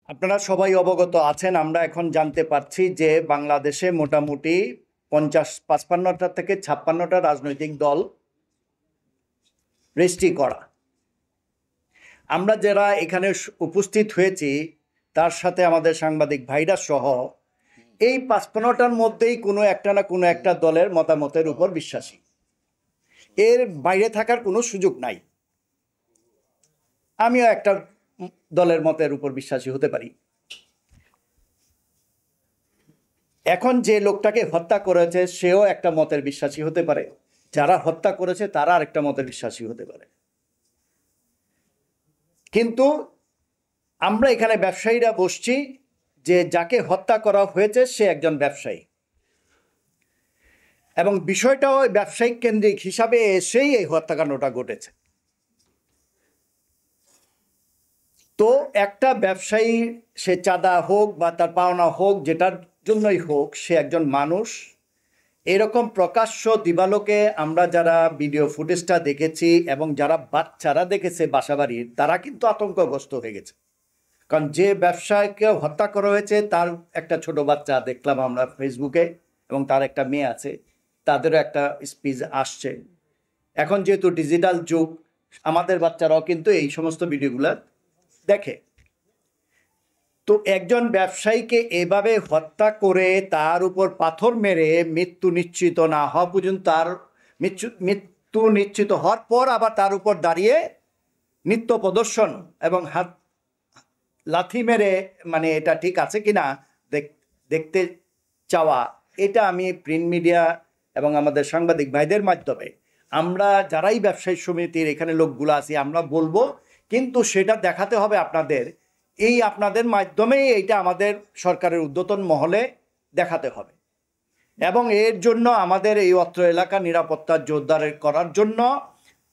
আপনারা সবাই অবগত আছেন। আমরা এখন জানতে পারছি যে বাংলাদেশে মোটামুটি ৫৫টা থেকে ৫৬টা রাজনৈতিক দল রেজিস্ট্রি করা। আমরা যারা এখানে উপস্থিত হয়েছি তার সাথে আমাদের সাংবাদিক ভাইরা সহ এই ৫৫টার মধ্যেই কোনো একটা না কোনো একটা দলের মতামতের উপর বিশ্বাসী। এর বাইরে থাকার কোনো সুযোগ নাই। আমিও একটা দলের মতের উপর বিশ্বাসী হতে পারি। এখন যে লোকটাকে হত্যা করেছে সেও একটা মতের বিশ্বাসী হতে পারে, যারা হত্যা করেছে তারা আরেকটা মতের বিশ্বাসী হতে পারে। কিন্তু আমরা এখানে ব্যবসায়ীরা বসছি যে যাকে হত্যা করা হয়েছে সে একজন ব্যবসায়ী, এবং বিষয়টাও ব্যবসায়িক কেন্দ্রিক হিসাবে এসেই এই হত্যাকাণ্ডটা ঘটেছে। তো একটা ব্যবসায়ী, সে চাঁদা হোক বা তার পাওনা হোক, যেটার জন্যই হোক, সে একজন মানুষ। এরকম প্রকাশ্য দিবালোকে আমরা যারা ভিডিও ফুটেজটা দেখেছি এবং যারা বাচ্চারা দেখেছে বাসাবাড়ির, তারা কিন্তু আতঙ্কগ্রস্ত হয়ে গেছে। কারণ যে ব্যবসায়ীকে হত্যা করা হয়েছে তার একটা ছোট বাচ্চা দেখলাম আমরা ফেসবুকে, এবং তার একটা মেয়ে আছে, তাদেরও একটা স্পিচ আসছে। এখন যেহেতু ডিজিটাল যুগ, আমাদের বাচ্চারাও কিন্তু এই সমস্ত ভিডিওগুলো দেখে। তো একজন ব্যবসায়ীকে এভাবে হত্যা করে তার উপর পাথর মেরে মৃত্যু নিশ্চিত না হওয়া পর্যন্ত, তার মৃত্যু নিশ্চিত হওয়ার পর আবার তার উপর দাঁড়িয়ে নৃত্য প্রদর্শন এবং হাত লাথি মেরে, মানে এটা ঠিক আছে কিনা দেখতে চাওয়া, এটা আমি প্রিন্ট মিডিয়া এবং আমাদের সাংবাদিক ভাইদের মাধ্যমে আমরা যারাই ব্যবসায়ী সমিতির এখানে লোকগুলো আছি আমরা বলবো। কিন্তু সেটা দেখাতে হবে আপনাদের, আপনাদের মাধ্যমেই এইটা আমাদের সরকারের ঊর্ধ্বতন মহলে দেখাতে হবে। এবং এর জন্য আমাদের এই অত্র এলাকা নিরাপত্তা জোরদার করার জন্য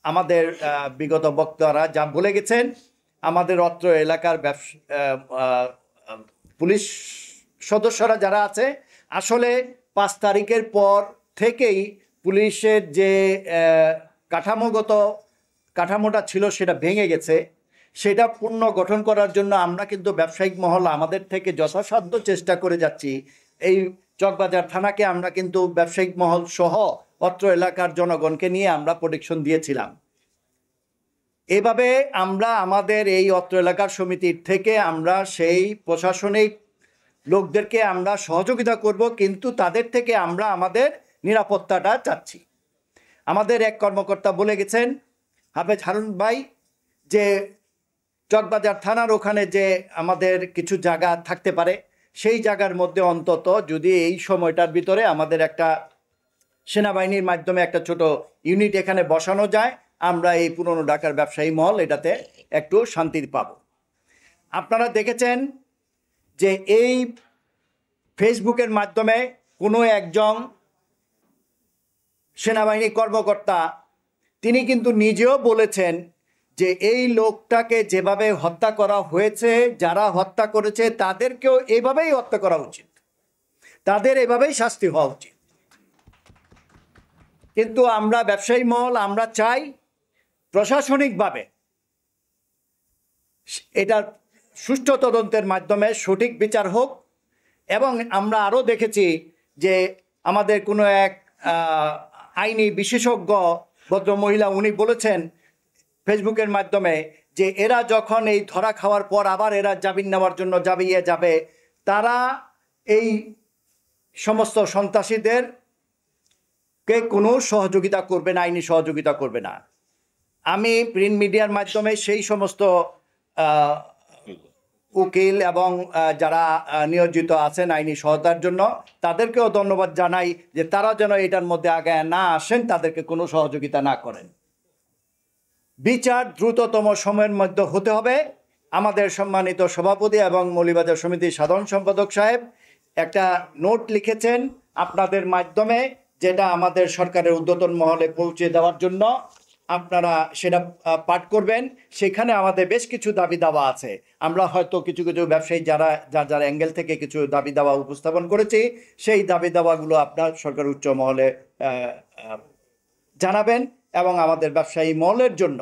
আমাদের বিগত বক্তারা যা বলে গেছেন, আমাদের অত্র এলাকার পুলিশ সদস্যরা যারা আছে, আসলে ৫ তারিখের পর থেকেই পুলিশের যে কাঠামোটা ছিল সেটা ভেঙে গেছে। সেটা পুনর্গঠন করার জন্য আমরা কিন্তু ব্যবসায়িক মহল আমাদের থেকে যথাসাধ্য চেষ্টা করে যাচ্ছি। এই চকবাজার থানাকে আমরা কিন্তু ব্যবসায়িক মহল সহ অত্র এলাকার জনগণকে নিয়ে আমরা প্রোটেকশন দিয়েছিলাম। এভাবে আমরা আমাদের এই অত্র এলাকার সমিতির থেকে আমরা সেই প্রশাসনিক লোকদেরকে আমরা সহযোগিতা করব, কিন্তু তাদের থেকে আমরা আমাদের নিরাপত্তাটা চাচ্ছি। আমাদের এক কর্মকর্তা বলে গেছেন, হাফেজ হারুন ভাই, যে চকবাজার থানার ওখানে যে আমাদের কিছু জায়গা থাকতে পারে, সেই জায়গার মধ্যে অন্তত যদি এই সময়টার ভিতরে আমাদের একটা সেনাবাহিনীর মাধ্যমে একটা ছোট ইউনিট এখানে বসানো যায়, আমরা এই পুরনো ঢাকার ব্যবসায়ী মহল এটাতে একটু শান্তির পাব। আপনারা দেখেছেন যে এই ফেসবুকের মাধ্যমে কোনো একজন সেনাবাহিনী কর্মকর্তা, তিনি কিন্তু নিজেও বলেছেন যে এই লোকটাকে যেভাবে হত্যা করা হয়েছে, যারা হত্যা করেছে তাদেরকেও এভাবেই হত্যা করা উচিত, তাদের এভাবেই শাস্তি হওয়া উচিত। কিন্তু আমরা ব্যবসায়ী মহল আমরা চাই প্রশাসনিকভাবে এটার সুষ্ঠু তদন্তের মাধ্যমে সঠিক বিচার হোক। এবং আমরা আরও দেখেছি যে আমাদের কোনো এক আইনি বিশেষজ্ঞ ভদ্রমহিলা, উনি বলেছেন ফেসবুকের মাধ্যমে যে এরা যখন এই ধরা খাওয়ার পর আবার এরা জামিন নেওয়ার জন্য জাবিয়ে যাবে, তারা এই সমস্ত সন্ত্রাসীদেরকে কোনো সহযোগিতা করবে না, আইনি সহযোগিতা করবে না। আমি প্রিন্ট মিডিয়ার মাধ্যমে সেই সমস্ত উকিল এবং যারা নিয়োজিত আছেন আইনি সহায়তার জন্য, তাদেরকেও ধন্যবাদ জানাই যে তারা যেন এটার মধ্যে আগে না আসেন, তাদেরকে কোনো সহযোগিতা না করেন। বিচার দ্রুততম সময়ের মধ্যে হতে হবে। আমাদের সম্মানিত সভাপতি এবং মৌলভীবাজার সমিতির সাধারণ সম্পাদক সাহেব একটা নোট লিখেছেন আপনাদের মাধ্যমে, যেটা আমাদের সরকারের ঊর্ধ্বতন মহলে পৌঁছে দেওয়ার জন্য আপনারা সেটা পাঠ করবেন। সেখানে আমাদের বেশ কিছু দাবি দাওয়া আছে। আমরা হয়তো কিছু কিছু ব্যবসায়ী যার অ্যাঙ্গেল থেকে কিছু দাবি দাওয়া উপস্থাপন করেছি, সেই দাবি দাওয়াগুলো আপনার সরকার উচ্চ মহলে জানাবেন এবং আমাদের ব্যবসায়ী মহলের জন্য,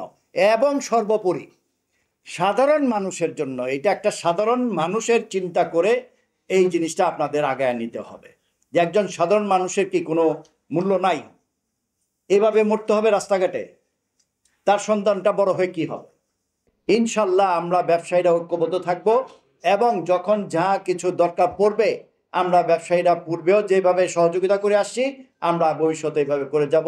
এবং সর্বোপরি সাধারণ মানুষের জন্য, এটা একটা সাধারণ মানুষের চিন্তা করে এই জিনিসটা আপনাদের আগায় নিতে হবে যে একজন সাধারণ মানুষের কি কোনো মূল্য নাই? এভাবে মরতে হবে রাস্তাঘাটে? তার সন্তানটা বড় হয়ে কি হবে? ইনশাল্লাহ আমরা ব্যবসায়ীরা ঐক্যবদ্ধ থাকব, এবং যখন যা কিছু দরকার পড়বে আমরা ব্যবসায়ীরা পূর্বেও যেভাবে সহযোগিতা করে আসছি আমরা ভবিষ্যতে এইভাবে করে যাব।